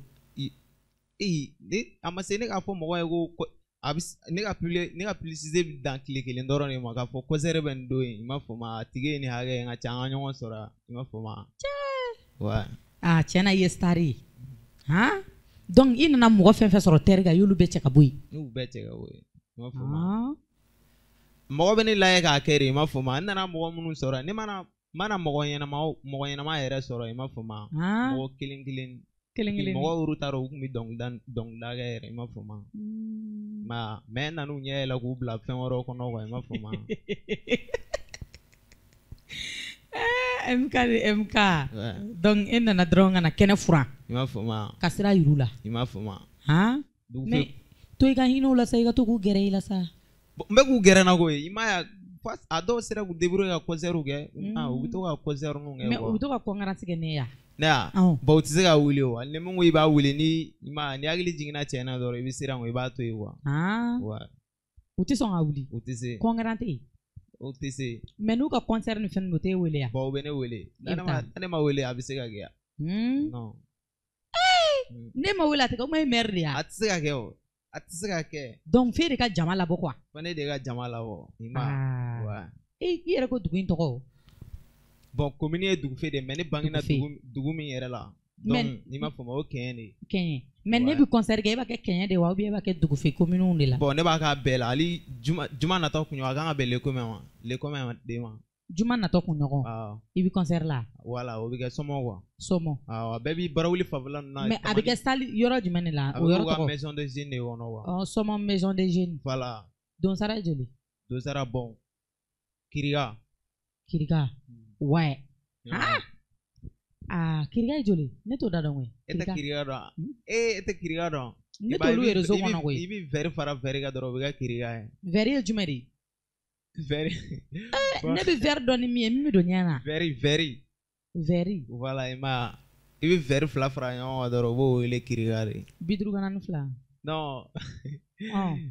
a ma se ne k'a fɔ mɔgɔ ye ko a bɛ ne ka publicité bɛ dan tile kelen dɔrɔn de ma k'a fɔ concert bɛ nin don i m'a fɔ ma a tigi ye nin hakɛ ye n ka ca an ka ɲɔgɔn sɔrɔ i m'a fɔ ma wa tiɲɛna i ye star ye donc i nana mɔgɔ fɛn fɛn sɔrɔ terre kan i y'olu bɛɛ cɛ ka bɔ yen n y'u bɛɛ cɛ ka bɔ yen i m'a fɔ ma mɔgɔ bɛ ne lajɛ k'a kɛ de i m'a fɔ ma n nana mɔgɔ minnu sɔrɔ ne mana mɔgɔ ɲɛnama yɛrɛ sɔrɔ i m'a fɔ ma mɔgɔ kelen kelen mɔgɔ yɛrɛ t'a dɔn u tun bɛ dɔnkilida kɛ yɛrɛ i m'a fɔ ma mais nan'u ɲɛ yɛlɛ k'u bila fɛn wɛrɛw kɔnɔ quoi i m'a fɔ ma MK de MK donc e nana dɔrɔn ka na kɛnɛ furan i m'a fɔ ma ka sira yir'u la i m'a fɔ ma mais to i ka hinɛw la sa i ka to k'u gɛrɛ i la sa n bɛ k'u gɛrɛ na ko ye i m'a ye a dɔw sera k'u débrouiller ka concert kɛ u bɛ to ka concert ninnu kɛ mais u bɛ to ka conférence kɛ ne ya ne ya bon u tɛ se ka wuli o ni min ko i b'a wuli ni hakili jiginna cɛ na dɔrɔn i bɛ siran o i b'a to yen quoi u tɛ sɔn ka wuli u tɛ se conférence tɛ yen o tɛ se mais n'u ka concert ni fɛn ninnu o tɛ wele ya bon u bɛ ne wele ne ma wele a bɛ se ka kɛ non ne ma wele a tɛ kɛ o ma ye maire de ya a tɛ se ka kɛ o a tɛ se ka kɛ donc f'e de ka jama labɔ quoi fo ne de ka jama labɔ i ma i yɛrɛ ko dugu in tɔgɔ bon commune ye dugu fɛ de mais ne bangena dugu min yɛrɛ la donc n'i m'a fɔ ma o kɛɲɛ de kɛɲɛ mais ne bɛ concert kɛ e b'a kɛ kɛɲɛ de wa ou bien e b'a kɛ dugu fɛ communes de la bon ne b'a k'a bɛɛ la hali juma natɔ kunɲɔgɔn a kan ka bɛn le commun de ma juma natɔ kunɲɔgɔn i bɛ concert la voilà o bɛ kɛ Sɔmɔ quoi Sɔmɔ a bɛɛ b'i barawuli fanfɛla ninnu na mais a bɛ kɛ salle yɔrɔ jumɛn de la o yɔrɔ tɔgɔ maison de jeunes de kɔnɔ quoi Sɔmɔ maison de jeunes voilà donsara ye joli donsara bon Kiriga ouais Kiriga ye joli ne t'o da dɔn koyi e tɛ Kiriga dɔn e tɛ Kiriga dɔn ne t'olu ye réseau kɔnɔ koyi i bɛ verre fara verre kan dɔrɔn o bɛ kɛ Kiriga ye verre ye jumɛn de ye verre ne bɛ verre dɔn ni min ye min bɛ don ɲɛ na verre voilà i bɛ verre fila fara ɲɔgɔn kan dɔrɔn o b'o wele Kiriga de 50 non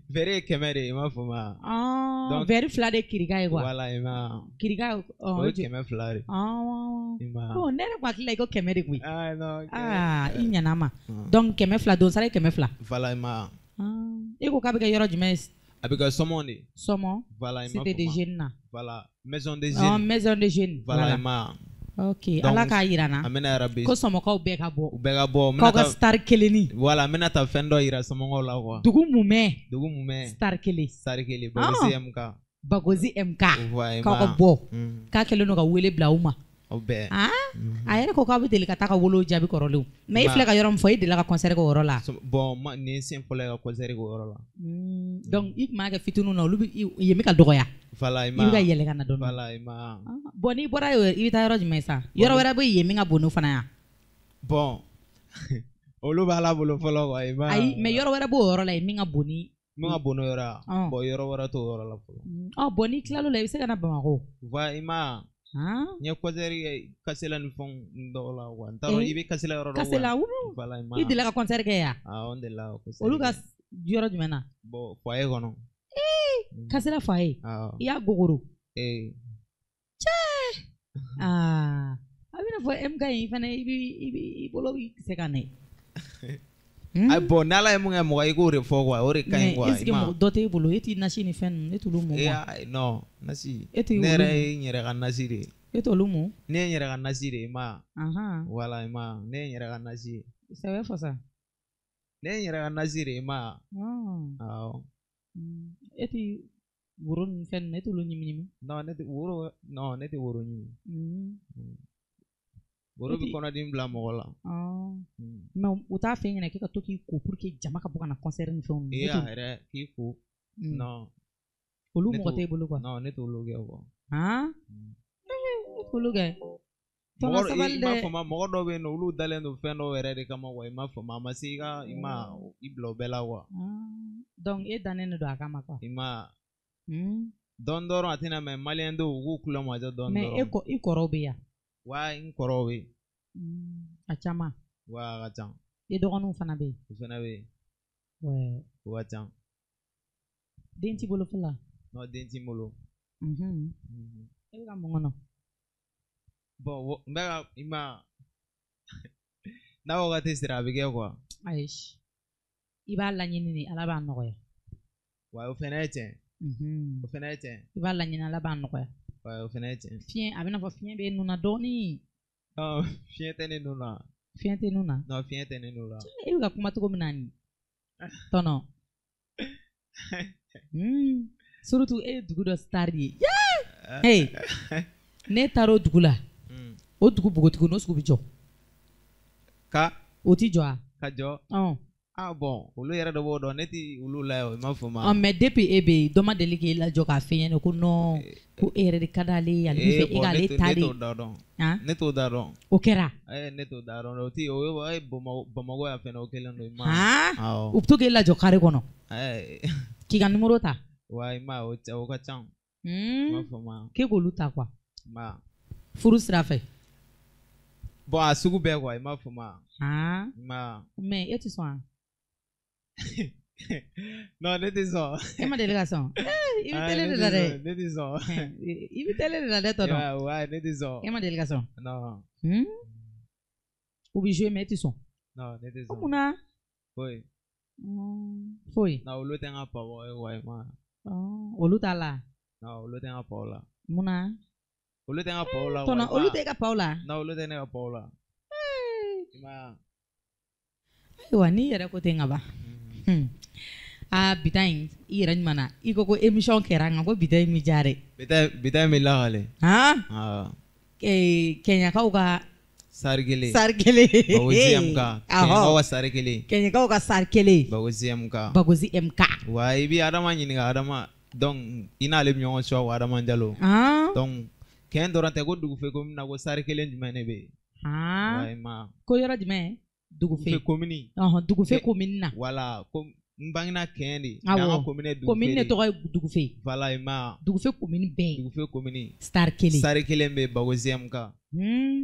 verre ye 100 de i m'a fɔ ma donc verre fila de Kiriga ye quoi voilà i ma Kiriga o ye 200 de bon ne yɛrɛ ko hakili la i ko 100 de koyi i ɲana ma donc 200 donsara ye 200 voilà i ma e ko k'a bɛ kɛ yɔrɔ jumɛn ye a bɛ kɛ Sɔmɔ de Sɔmɔ voilà i ma c'était des jeunes na voilà maison de jeunes maison de jeunes voilà i ma ok ala k'a yira n na amina yarabi ko Sɔmɔkaw bɛɛ ka bɔ u bɛɛ ka bɔ k'aw ka star kelenni voilà n bɛna taa fɛn dɔ yira Sɔmɔkaw la quoi dugu mumɛ star kelen Bagosi MK Bagosi MK k'aw ka bɔ k'a kɛlen don ka wele bila aw ma o bɛɛ a yɛrɛ ko k'aw bɛ deli ka taa ka wolo jaabi kɔrɔlenw mais i filɛ ka yɔrɔ min fɔ i delila ka concert kɛ o yɔrɔ la bon nin ye siɲɛ fɔlɔ ye ka concert kɛ o yɔrɔ la donc i tun b'a kɛ fitininw na olu ye min ka dɔgɔya voilà i bɛ ka yɛlɛ ka na dɔɔnin voilà i ma bon n'i bɔra yen i bɛ taa yɔrɔ jumɛn sa yɔrɔ wɛrɛ bɛ yen min ka bon n'o fana yan bon olu b'ala bolo fɔlɔ quoi i ma ayi mais yɔrɔ wɛrɛ b'o yɔrɔ la yen min ka bon ni min ka bon n'o yɔrɔ bon yɔrɔ wɛrɛ t'o yɔrɔ la fɔlɔ bon n'i tilal'o la i bɛ se ka na Bamakɔ voilà i ma n ye concert kɛ Kasela ni fɛnw dɔw la quoi n t'a dɔn i bɛ Kasela yɔrɔ dɔn Kasela voilà i ma i delila ka concert kɛ yan n delila ka concert olu ka yɔrɔ jumɛn na bon foyer kɔnɔ Kasela foyer i y'a gogoro Ah, a bɛna fɔ M ka in fana i bolo se ka ne. Bon n'ala ye mun kɛ mɔgɔ i k'o de fɔ quoi o de ka ɲi quoi. Mais est-ce que mɔgɔ dɔ t'e bolo e t'i nasi ni fɛn ninnu e t'olu mun wa? Non nasi. E t'i ne yɛrɛ ye n yɛrɛ ka nasi de. E t'olu mun? Ne ye n yɛrɛ ka nasi de i ma. Voilà i ma ne ye n yɛrɛ ka nasi ye. Sɛbɛ fɔ sa. Ne ye n yɛrɛ ka nasi de i ma. Awɔ. E t'i woro ni fɛn ninnu e t'olu ɲimi ɲimi? Non ne tɛ woro ɲimi. Woro bɛ kɔnɔdimi bila mɔgɔ la. Mais u t'a fɛ ɲɛna k'e ka to k'i ko pour que jama ka bɔ ka na concert ni fɛnw. Yɛrɛ k'i ko. Non. Olu mɔgɔ t'e bolo quoi? Non ne t'olu kɛ quoi. E t'olu kɛ? Mɔgɔ i m'a faamu mɔgɔ dɔw bɛ yen nɔ olu dalen don fɛn dɔw yɛrɛ de kama quoi i m'a faamu a ma se i ma i bila o bɛɛ la quoi. Donc e dannen don a kama quoi. I ma dɔn dɔrɔn a tɛna mɛ maliyɛn dɔw u k'u kulo majɔ dɔn dɔrɔn. Mais i kɔrɔw bɛ yan? Wa n kɔrɔw bɛ yen. A caman? Wa a ka ca. I dɔgɔninw fana bɛ yen? U fana bɛ yen. Ouais. U ka ca. Den t'i bolo fɔlɔ? Non den t'i bolo. E bɛ ka mun kɔnɔ? Bon n bɛ ka i ma n'a wagati sera a bɛ kɛ quoi. Ayi i b'a laɲini de ala b'a nɔgɔya. Wa o fana ye tiɲɛ. O fana ye tiɲɛ. I b'a laɲini ala b'a nɔgɔya. Wa o fana ye tiɲɛ. Fiɲɛ a bɛ n'a fɔ fiɲɛ bɛ nun na dɔɔnin. Fiɲɛ tɛ ne nun na. Fiɲɛ tɛ nun na? Non fiɲɛ tɛ ne nun na. E bɛ ka kuma cogo min na nin tɔnɔ. Surtout e ye dugu dɔ star ye. Ne taara o dugu la. O dugu bogotigi n'o sugu bɛ jɔ. O ti jɔ a? Ka jɔ. Bon olu yɛrɛ de b'o dɔn ne tɛ olu la o i m'a fɔ ma. Mais depuis e bɛ yen dɔ ma deli k'e lajɔ k'a f'i ɲɛna ko non ko e yɛrɛ de ka d'ale ye ale bɛ fɛ e k'ale ta de. Ne t'o da dɔn. Ne t'o da dɔn. O kɛra? Ne t'o da dɔn o ti o ye Bamakɔ yan fɛnɛ o kelen don i ma. U bɛ to k'e lajɔ carré kɔnɔ. K'i ka numéro ta. Wa i ma o ka ca. I m'a fɔ ma. K'e k'olu ta quoi. Ma. Furu sira fɛ. Bon a sugu bɛɛ quoi i m'a fɔ ma. Ma. Mais e tɛ sɔn a? Non ne tɛ sɔn. E ma deli ka sɔn? I bɛ télé de la dɛ. Ne tɛ sɔn. I bɛ télé de la dɛ tɔnɔ. Wa ne tɛ sɔn. E ma deli ka sɔn? Non. U bɛ jouer mais e tɛ sɔn? Non ne tɛ sɔn. Mun na? Foyi. Foyi. Non olu tɛ n ka pawa ye wa i ma. Olu t'a la? Non olu tɛ n ka pawa la. Mun na? Olu tɛ n ka pawa la. Tɔnɔ olu tɛ e ka pawa la? Non olu tɛ ne ka pawa la. I ma. Ayiwa n'i yɛrɛ ko ten ka ban. Bi ta in i yɛrɛ ɲuman na i ko émission kɛra nka ko bi ta in bɛ diya dɛ. Bi ta in bɛ lakale. Kɛɲɛkaw ka sari kelen. Sari kelen. Bagozi MK. Kɛɲɛkaw ka sari kelen. Kɛɲɛkaw ka sari kelen. Bagozi MK. Bagozi MK. Wa i bɛ Adama ɲininka Adama donc i n'ale bɛ ɲɔgɔn sɔrɔ Adama Jalo. Donc kɛɲɛ dɔrɔn tɛ ko dugufɛ ko min na ko sari kelen jumɛn de bɛ yen. Wa i ma. Ko yɔrɔ jumɛn? Dugufɛ commune. Dugufɛ commune na. Voilà ko n bangena kɛɲɛ de. Awɔ commune de tɔgɔ ye Dugufɛ. Voilà i ma. Dugufɛ commune bɛɛ. Dugufɛ commune. Star kelen. Sari kelen bɛ Bagozi MK.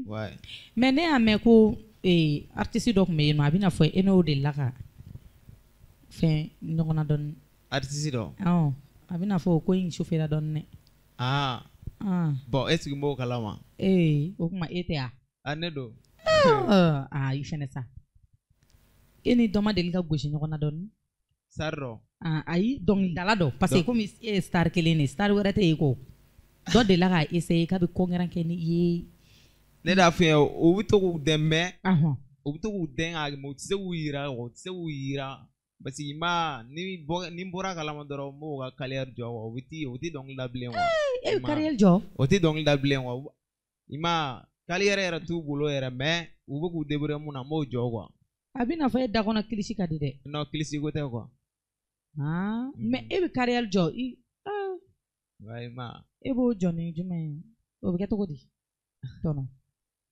Ouais. Mais ne y'a mɛn ko artiste dɔ tun bɛ yen nɔ a bɛna fɔ e n'o delila ka fɛn ɲɔgɔn na dɔɔnin. Artiste dɔ. A bɛna fɔ ko in chauffeur dɔɔnin dɛ. Bon est-ce que n b'o kalama? O kuma e tɛ a? Ne don. I fɛnɛ sa. E ni dɔ ma deli ka gosi ɲɔgɔn na dɔɔnin? Star dɔ. Ayi dɔnkilidala dɔ parce que komi e ye star kelen de star wɛrɛ tɛ yen ko dɔ delila ka essayer k'a bɛ kɔnkɛrɛn kɛ ni i ye. Ne d'a f'i ye o bɛ to k'u dɛmɛ. U bɛ to k'u dɛn k'a mɛ u tɛ se k'u yira o tɛ se k'u yira parce que i ma ni n bɔra kalama dɔrɔn n b'o ka carrière jɔ wa o tɛ dɔnkili da bilen wa. E bɛ carrière jɔ? O tɛ dɔnkili da bilen wa i ma carrière yɛrɛ t'u bolo yɛrɛ mais u bɛ k'u débrouiller mun na n b'o jɔ quoi. A bɛ n'a fɔ e da kɔnɔ kilisi ka di dɛ. Non kilisi ko tɛ quoi. Mais e bɛ carrière jɔ wa i ma. E b'o jɔ ni jumɛn ye o bɛ kɛ cogo di tɔnɔ?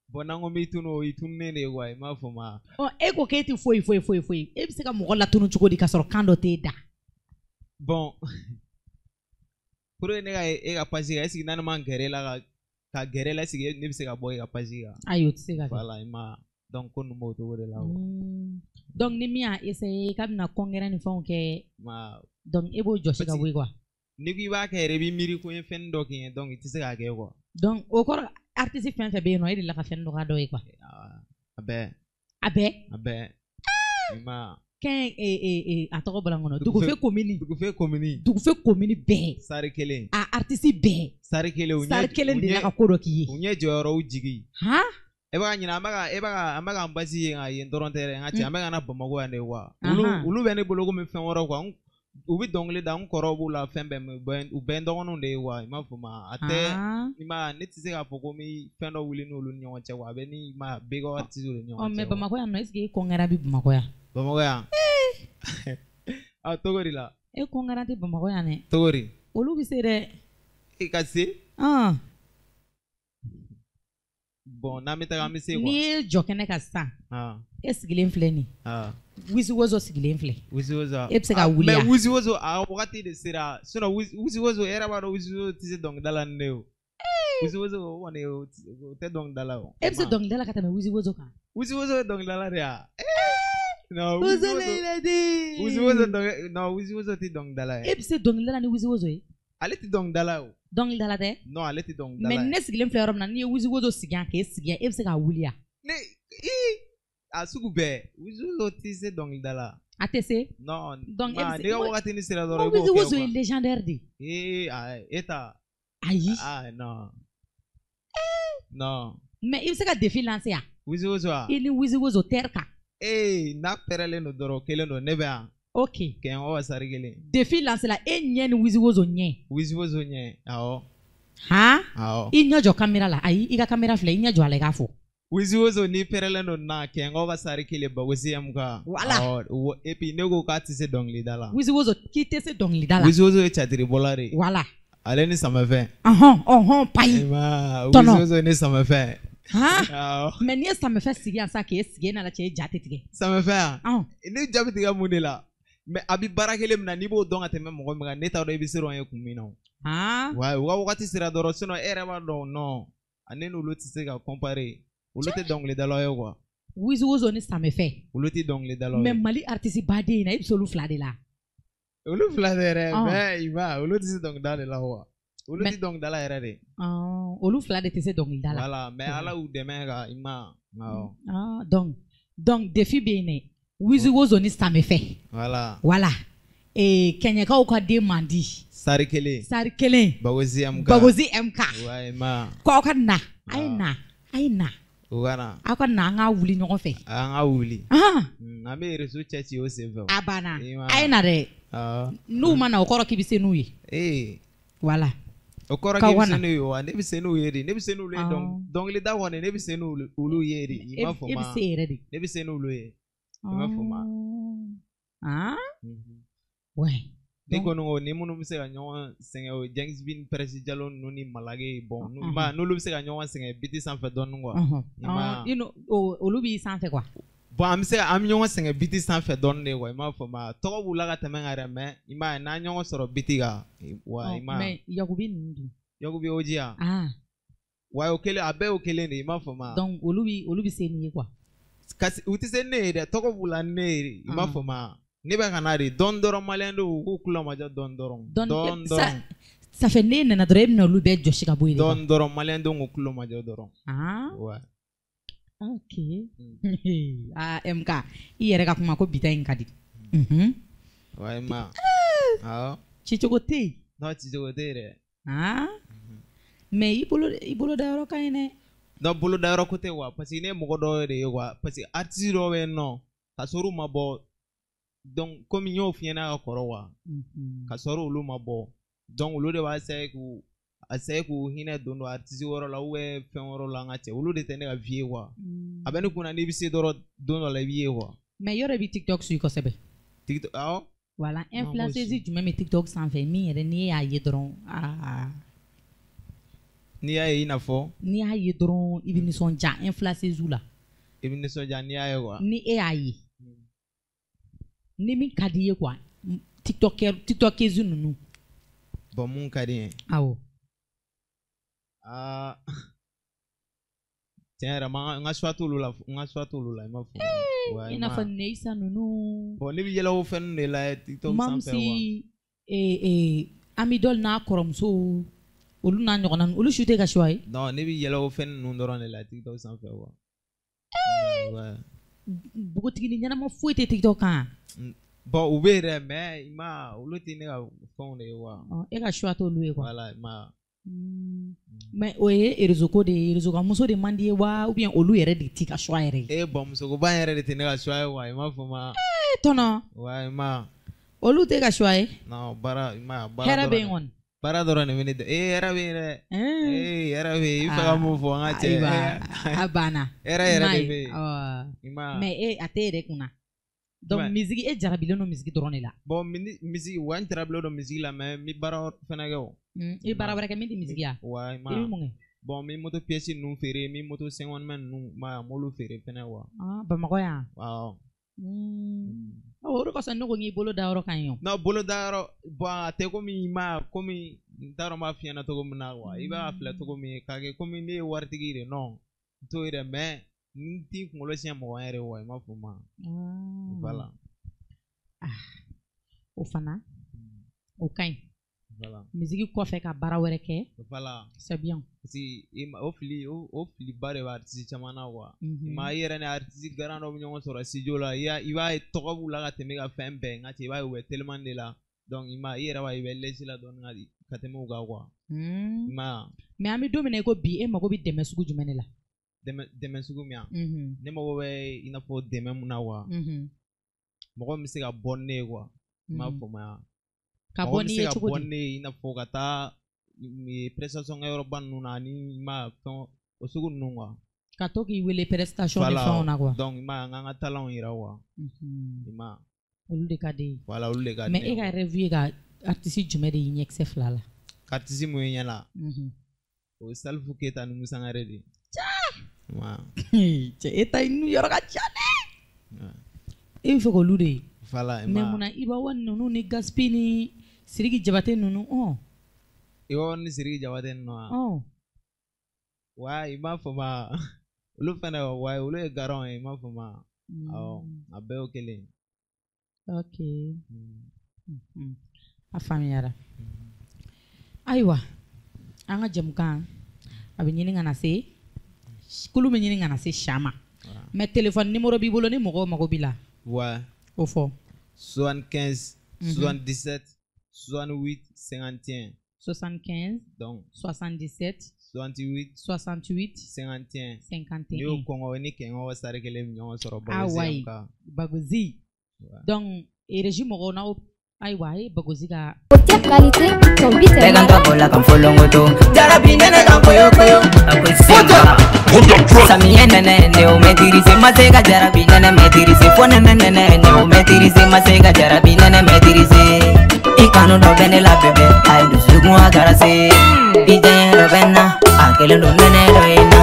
Bon n'an ko n b'i tunu o y'i tununen de ye quoi i m'a fɔ ma. E ko k'e tɛ foyi e bɛ se ka mɔgɔ latunu cogo di k'a sɔrɔ kan dɔ t'e da? Bon pour que ne ka e ka page kan est ce que n'a ne ma gɛrɛ la ka gɛrɛ la est ce que ne bɛ se ka bɔ e ka page kan? Ayi o tɛ se ka kɛ. Voilà i ma donc ko ninnu b'o cogo de la. Donc ni min y'a essayer k'a bɛna kɔnkɛrɛn ni fɛnw kɛ donc e b'o jɔsi ka bɔ yen quoi. ni ko i b'a kɛ yɛrɛ i b'i miiri ko n ye fɛn dɔ kɛ donc i tɛ se k'a kɛ quoi. donc o kɔrɔ artiste fɛn fɛn bɛ yen nɔ e de la ka fɛn dɔ k'a dɔ ye quoi. a bɛɛ. a bɛɛ. a bɛɛ. i ma. kɛn a tɔgɔ bɔra n kɔnɔ Dugufe commune. Dugufe commune bɛɛ. sari kelen. a artiste bɛɛ. sari kelen de la ka ko dɔ k'i ye. u ɲɛ jɔyɔrɔw jigi. han. e bɛ ka ɲina an bɛ ka an basi ye nka yen dɔrɔn tɛ dɛ n ka cɛ an bɛ ka na Bamakɔ yan de quoi. olu bɛ ne bolo komi fɛn wɛrɛw quoi. u bɛ dɔnkili da n kɔrɔw b'u la fɛn bɛɛ u bɛɛ n dɔgɔninw de ye wa i m'a fɔ ma a tɛ i ma ne tɛ se k'a fɔ ko n bɛ fɛn dɔ wuli n'olu ni ɲɔgɔn cɛ wa a bɛ ni ma big artiste de ni ɲɔgɔn cɛ. mais Bamakɔ yan nɔ est ce que e kɔnkɛra bi Bamakɔ yan. Bamakɔ yan. Togo de la. e kɔnkɛra tɛ Bamakɔ yan dɛ. Togo de. olu bɛ se dɛ. i ka se. bon n'an bɛ taga an bɛ se quoi. n'i ye jɔ kɛnɛ kan sisan. e sigilen filɛ nin. Wisiwozo sigilen filɛ. Wisiwozo. e bɛ se ka wuli yan. mais Wisiwozo a wagati de sera sinon Wisiwozo e yɛrɛ b'a dɔn Wisiwozo tɛ se dɔnkilida la ni ne ye o. Wisiwozo kɔni o tɛ dɔnkilida la o. e bɛ se dɔnkilida la ka tɛmɛ Wisiwozo kan. Wisiwozo ye dɔnkilida la de ya. non Wisiwozo tɛ dɔnkilida la ye. e bɛ se dɔnkilida la ni Wisiwozo ye. ale tɛ dɔnkilida la o. dɔnkilida la tɛ. non ale tɛ dɔnkilida la mais ne sigilen filɛ yɔrɔ min na n'i ye Wisiwozo sigi yan k'e sigi yan e bɛ se ka wuli yan. ne a sugu bɛɛ Wisiwozo tɛ se dɔnkilida la. a tɛ se. non donc ne ka wagati ni sera dɔrɔn i b'o kɛ Wisiwozo ye légendaire de. e ta. ayi. non. mais i bɛ se ka défi lancer yan. Wisiwozo a. i ni Wisiwozo terre kan. n'a pɛrɛlen don dɔrɔn kelen don ne bɛ yan. ok. kɛn o sari kelen. défi lancer la e ɲɛ ni Wisiwozo ɲɛ. Wisiwozo ɲɛ awɔ. han. awɔ. i ɲɛ jɔ caméra la ayi i ka caméra filɛ i ɲɛ jɔ a la i k'a fɔ. Wisiwozo ni pɛrɛlen don na kɛn o ka sari kelen Bagosi MK. voilà. et puis ne ko k'a tɛ se dɔnkilida la. Wisiwozo k'i tɛ se dɔnkilida la. Wisiwozo ye catiribɔla de ye. voilà. ale ni Samafɛn. payi. Wisiwozo ni Samafɛn. mais n'i ye Samafɛn sigi yan sa k'e sigi e nana cɛ e ja tɛ tigɛ. Samafɛn yan. ne ja bɛ tigɛ mun de la. mais a bɛ baara kelen min na n'i b'o dɔn ka tɛmɛ mɔgɔ min kan ne t'a dɔn i bɛ se dɔn ye kun min na o. wa u ka wagati sera dɔrɔn sinon e yɛrɛ b'a dɔn non ale n'olu tɛ se ka comparer olu tɛ dɔnkilidalaw ye quoi. Wisiwozo ni Samafɛn. olu tɛ dɔnkilidalaw ye. mais Mali artiste baden in na i bɛ se olu fila de la. olu fila de yɛrɛ mais i ma olu tɛ se dɔnkilida de la wa. olu tɛ dɔnkilidala yɛrɛ de. olu fila de tɛ se dɔnkilida la. voilà mais ala y'u dɛmɛ ka i ma. donc défi bɛ yen dɛ. Wisiwozo ni Samafɛn. voilà. kɛɲɛkaw ka den man di. sari kelen. Bagosi MK. k'aw ka na a ye na. u ka na. aw ka na an ka wuli ɲɔgɔn fɛ. an ka wuli. an bɛ réseau cɛ ci o senfɛ. a banna a ye na dɛ. n'u ma na o kɔrɔ k'i bɛ se n'u ye. voilà. o kɔrɔ k'i bɛ se n'u ye wa ne bɛ se n'u ye de ne bɛ se n'olu ye dɔnkilida kɔni ne bɛ se n'olu ye de i m'a fɔ ma. e bɛ se yɛrɛ de. ne bɛ se n'olu ye. i m'a fɔ ma. ouais. ne kɔni ko ni minnu bɛ se ka ɲɔgɔn sɛgɛn o James Bin Peresi Jalo ninnu ni Malage bon n'olu bɛ se ka ɲɔgɔn sɛgɛn biti sanfɛ dɔɔnin quoi. olu b'i sanfɛ quoi. bon an bɛ ɲɔgɔn sɛgɛn biti sanfɛ dɔɔnin de quoi i m'a fɔ ma tɔgɔ b'u la ka tɛmɛ kan yɛrɛ mais i m'a ye n'an ɲɔgɔn sɔrɔ biti kan wa i m'a ye. mais Yakubi ninnu dun. Yakubi Oji yan. wa o kelen a bɛɛ y'o kelen de i m'a fɔ ma. donc olu bɛ se n'i ye quoi. kasi u tɛ se ne ye dɛ tɔgɔ b'u la ne ye i m'a fɔ ma. ne bɛ ka na de dɔn dɔrɔn maliyɛn de k'u kulo ma jɔ dɔn dɔrɔn. ça fait ne nana dɔrɔn e bɛna olu bɛɛ jɔsi ka bɔ yen. dɔn dɔrɔn maliyɛn de k'u kulo ma jɔ dɔrɔn. ouais. ok. MK i yɛrɛ ka kuma ko bita in ka di. ouais ma. cicogo tɛ yen. non cicogo tɛ yen dɛ. mais i bolo da yɔrɔ ka ɲi dɛ. non bolo da yɔrɔ ko tɛ wa parce que ne ye mɔgɔ dɔw de ye wa parce que artiste dɔw bɛ yen nɔ ka sɔrɔ u ma bɔ. donc comme n y'o f'i ɲɛna ka kɔrɔ wa ka sɔrɔ olu ma bɔ donc olu de b'a essayer k'u hinɛ don artiste wɛrɛ la ou bien fɛn wɛrɛ la an ka cɛ olu de tɛ ne ka vie ye quoi a bɛ ne kunna n'i bɛ se dɔrɔn don dɔ la i b'i ye quoi. mais yɔrɔ bɛ TikTok suit kosɛbɛ. TikTok awɔ. voilà influenceuse jumɛn bɛ TikTok sanfɛ min yɛrɛ n'i y'a ye dɔrɔn n'i y'a ye i n'a fɔ. n'i y'a ye dɔrɔn i bɛ nisɔndiya influenceuse la. i bɛ nisɔndiya n'i y'a ye quoi. ni e y'a ye. ni min ka di ye quoi tiktokeuse ninnu. bon mun ka di n ye. awɔ. tiɲɛ yɛrɛ n ka choix t'olu la i m'a fɔ. i n'a fɔ Neisa ninnu. bon ne bɛ yɛlɛ o fɛn ninnu de la TikTok sanfɛ wa. Mamsi Amidol n'a kɔrɔmuso olu n'a ɲɔgɔnna olu su tɛ ka choix ye. Non ne bɛ yɛlɛ o fɛn ninnu dɔrɔn de la TikTok sanfɛ wa. Npogotigini ɲɛnama foyi tɛ TikTok kan. Bon u bɛ yɛrɛ mais i ma olu tɛ ne ka fɛnw de ye wa. E ka choix t'olu ye quoi. Voilà i ma. Mais o ye réseau ko de ye réseau kan muso de man di ye wa ou bien olu yɛrɛ de t'i ka choix yɛrɛ ye. Bon musokoba yɛrɛ de tɛ ne ka choix ye wa i m'a fɔ ma. Tɔnɔ. Wa i ma. Olu tɛ ka choix ye. Non baara i ma baara. Hɛrɛ bɛ yen kɔni. Baara dɔrɔn de bɛ ne dɛ. Hɛrɛ bɛ yen dɛ. Hɛrɛ bɛ yen i fɛ ka mun fɔ an ka cɛ. A banna. Hɛrɛ yɛrɛ de bɛ yen. Mais a tɛ yɛrɛ kunna. Donc musique e jarabilen don musique dɔrɔn de la. Bon musique wa n jarabilen don musique la mais n bɛ baara fana kɛ o. I bɛ baara wɛrɛ kɛ min tɛ musique ya. Wa i ma. I bɛ mun kɛ. Bon n bɛ moto pièce ninnu feere n bɛ moto 50 ninnu ma n b'olu feere fana wa. Bamakɔ yan. Awɔ. O de kosɔn ne ko n k'i bolo da yɔrɔ ka ɲi o. Non bolo da yɔrɔ bon a tɛ komi i ma komi n t'a dɔn n b'a f'i ɲɛna cogo min na wa i b'a filɛ cogo min k'a kɛ komi ne ye waritigi de non n t'o ye dɛ mais n t'i kunkolo siɲɛ mɔgɔ wɛrɛ wa i m'a fɔ ma. Voilà. O fana o ka ɲi. Voilà. Musique kɔfɛ ka baara wɛrɛ kɛ. Voilà. C'est bien. Parce que o fili ba de bɛ artiste caman na wa. Ma i yɛrɛ ni artiste grand dɔ bɛ ɲɔgɔn sɔrɔ studio la i b'a ye tɔgɔ b'u la ka tɛmɛ ka fɛn bɛɛ nka cɛ i b'a ye u bɛ tellement de la donc i yɛrɛ b'a ye i bɛ laisse la dɔɔni ka tɛmɛ u kan quoi. Mais an bɛ don min na i ko bi e mago bɛ dɛmɛ sugu jumɛn de la. Dɛmɛ sugu min ne mago bɛ i n'a fɔ dɛmɛ mun na wa. Mɔgɔ min bɛ se ka bɔ ne ye quoi. N m'a fɔ ma. Ka bɔ ni ye cogo di? Mɔgɔ bɛ se ka bɔ ne ye i n'a fɔ ka taa prestation kɛ yɔrɔba ninnu na ani fɛn o sugu ninnu quoi. Ka to k'i wele prestation ni fɛnw na quoi. Donc an k'an ka talents yira wa. Olu de ka di ye. Voilà olu de ka di. Mais e ka rêve ye ka artiste jumɛn de y'i ɲɛkisɛ fila la. Artiste mun ye ɲɛ la. O ye Salifou Keita ni Musa Ŋare de. Cɛ e ta ɲinu yɔrɔ ka ca dɛ. E bɛ fɛ k'olu de ye. Voilà mais munna Ibawa ninnu ni Gaspi ni Sidiki Jabate ninnu Ibawa ni Sidiki Jabate ninnu wa i m'a fɔ ma olu fana wa olu ye garant ye i m'a fɔ ma awɔ a bɛɛ y'o kelen ye. Ok a faamuyara. Ayiwa an ka jɛmukan a bɛ ɲini ka na se kulu bɛ ɲini ka na se Sian ma mais téléphone numéro b'i bolo ni mɔgɔw mago b'i la. Ouais. Au fond. 75, 77, 68, 51. 75, donc 77, 68, 68, 51. 51. Ni o kɔngɔ ni kɛngɔ sari kelen mi ɲɔgɔn sɔrɔ Bagozi ka. Bagozi. Donc régie mɔgɔw n'aw ayiwa ye Bagozi ka. Qualité, ton beat est là. Bola kan folongoto. Jarabi nene kan koyo koyo. Samiye nene ne o maîtriser masega jarabi nene maîtriser fo nene nene ne o maîtriser masega jarabi nene maîtriser. I kanu do bene la bebe ay du sugun agarase. DJ do benna akele do nene do ina.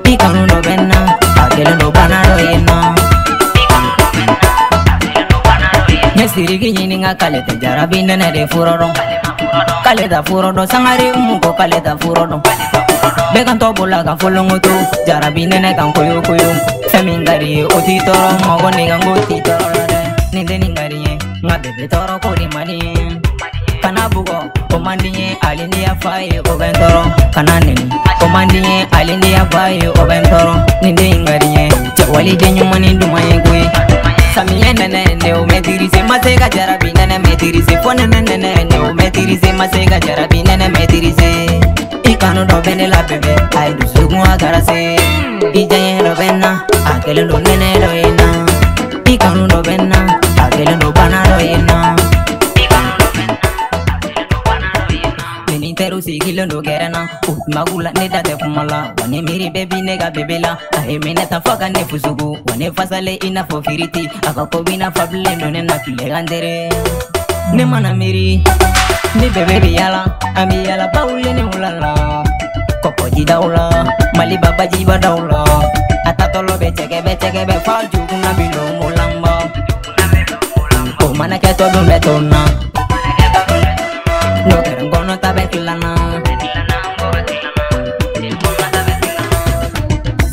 I kanu do benna akele do bana do ina. Nesirigi nyininga kalete jarabi nene de furodon. Kaleta furodon sangare umuko kaleta furodon. Bekan to bola kan folongoto jarabi nene kan koyo koyo. Femingari oti toro mogo nigango ti toro lade. Ninde ningari nga bebe toro kodi mani. Kana bugo komandinye alindi ya faye oben toro. Kana nini komandinye alindi ya faye oben toro. Ninde ingari wali denyu mani dumaye kwe. Samiye nene ne o maîtriser masega jarabi nene maîtriser fo nene nene ne o maîtriser masega jarabi nene maîtriser. I kanu do bene la bebe ay du sugun agarase. DJ do benna akele do nene do ina. I kanu do benna akele do bana do ina. Teru sigilo do gerana magula ne date kumala wane miri baby nega bebela ahe meneta faka ne fusugu wane fasale ina fo firiti akako bina fable no ne nakile gandere ne mana miri ne bebe yala ami yala baule ne ulala koko jidaula mali baba jiba daula atatolo becheke be fa juguna bilo mulamba o mana ke to do betona no kerangono tabekilana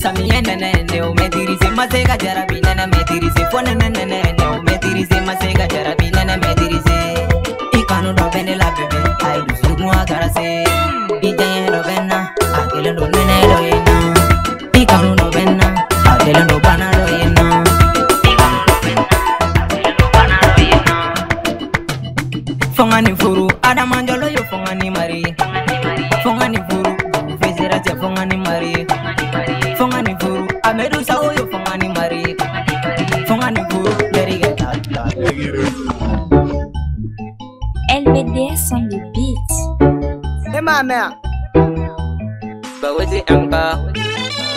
Samiye nene ne o maîtriser masega jarabi nene maîtriser fo nene nene ne o maîtriser masega jarabi nene maîtriser. I kanu do bene la bebe Fongani furu adamanjolo yo fongani mari Fongani furu Fezera je fongani mari Fongani furu Amedu sao yo fongani mari Fongani furu Deriga tata LVDS on the beat. Hey mama Bawezi anka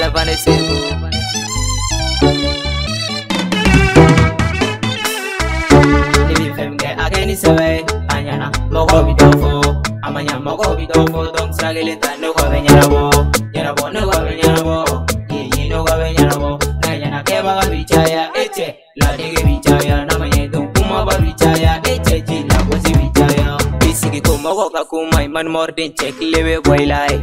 Lavane sebu Livi femge ageni sewe Anyana mogo bidofo Amanya mogo bidofo Dong sagili tanu kwa venyarabo Nyarabo nuko venyarabo Yeye nuko venyarabo Nanyana keba bichaya eche Ladege bichaya Namanye kuma ba bichaya eche Jila kwasi bichaya Bisigi kumogo kakuma Iman mordin chek lewe boylai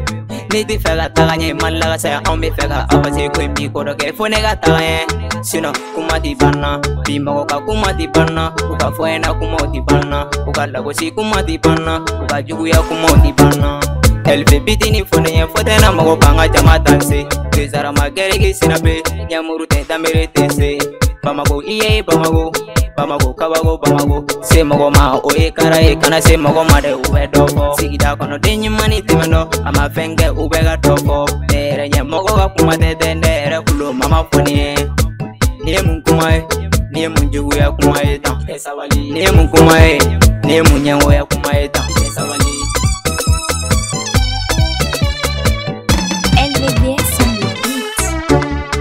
Niti fega taganya Iman laga saya Ombi fega Abasi kui miko doke Funega taganya Sino kuma di bana Bimago kakuma di bana Uka fuena kuma di bana Uka lagosi kuma di bana Uka juguya kuma di bana Elfe bitini funenya Fotena mago kanga jama tansi Kizara mageregi sinape Nyamuru tenta mere tense Bamago iye bamago Bamago kabago bamago Se mago ma oye kara e kana se mago made ube dofo Sigida kono denyi mani timendo Ama fenge ube ga dofo Nere nye mago ga kumate dende Ere kulo mama funye Niye mun kumae Niye mun jugu ya kumae tan Niye mun kumae Niye mun nyango ya kumae tan LVDS on the beat.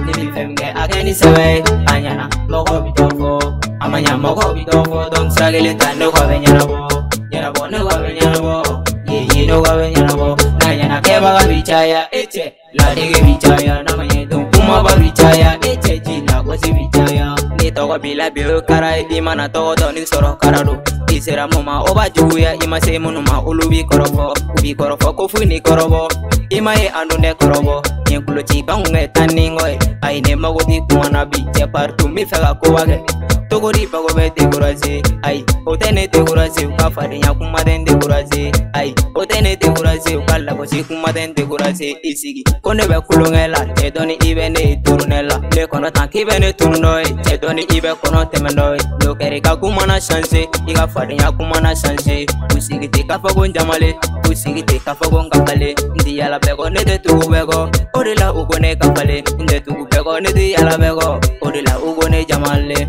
Nibi femge ageni sewe Anyana mogo bidofo Amanya mogo bidofo Dong sagili tanu kwa venyarabo Nyarabo nuko venyarabo Yeye nuko venyarabo Nanyana keba bichaya eche Ladege bichaya Namanye kuma ba bichaya eche Jila kwasi bichaya Ni togo bila biyo kara Imana togo doni soro karado Isera muma oba juguya Ima se munuma ulubi korofo Ubi korofo kufuni korobo Ima ye andune korobo Nyenkulo chika unge taningoy Aine magoti kumana biche partu mi fega kowage Togori pago be decoraze Ay otene decoraze Ukafari nya kumaden decoraze Ay otene decoraze Ukala kosi kumaden decoraze Isigi kone be kulungela Chedoni ibe ne turunela Le kono tanki be ne turunoy Chedoni ibe kono temenoy Lokeri ka kumana chance Iga fari nya kumana chance Usigi te kafago njamale Usigi te kafago ngapale Ndi yala bego ne de tugu bego Odila ugone kapale Nde tugu bego ne de yala bego Odila ugone jamale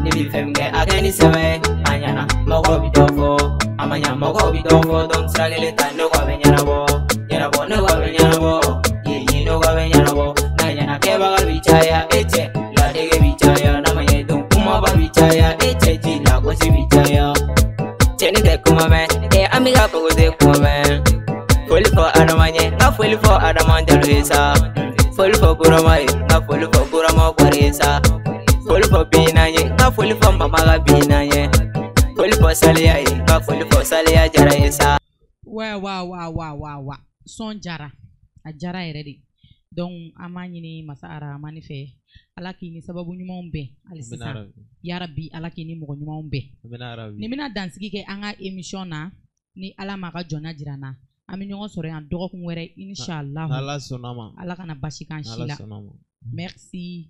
Nibi femge ageni sewe Anyana mogo bidofo Amanya mogo bidofo Dong sagili tanu kwa venyarabo Nyarabo nuko venyarabo Yeye nuko venyarabo Nanyana keba bichaya eche Ladege bichaya Namanye kuma ba bichaya eche Jila kwasi bichaya Cheni de kuma me amiga pogo de kuma me Foli fo adamanye Nga foli fo adaman jalwesa Foli fo buramay Nga foli fo burama kwaresa Foli fo binanye Nga foli fo mamaga binanye Foli fo saliya Nga foli fo saliya jara esa Wa son jara a jara yɛrɛ de donc an b'a ɲini masa arahamani fɛ ala k'i ni sababu ɲumanw bɛn hali sisan yarabi ala k'i ni mɔgɔ ɲumanw bɛn nin bɛna dansigi kɛ an ka émission na ni ala m'a ka jɔnya jira an na an bɛ ɲɔgɔn sɔrɔ yan dɔgɔkun wɛrɛ inshallah ala kana basi k'an si la merci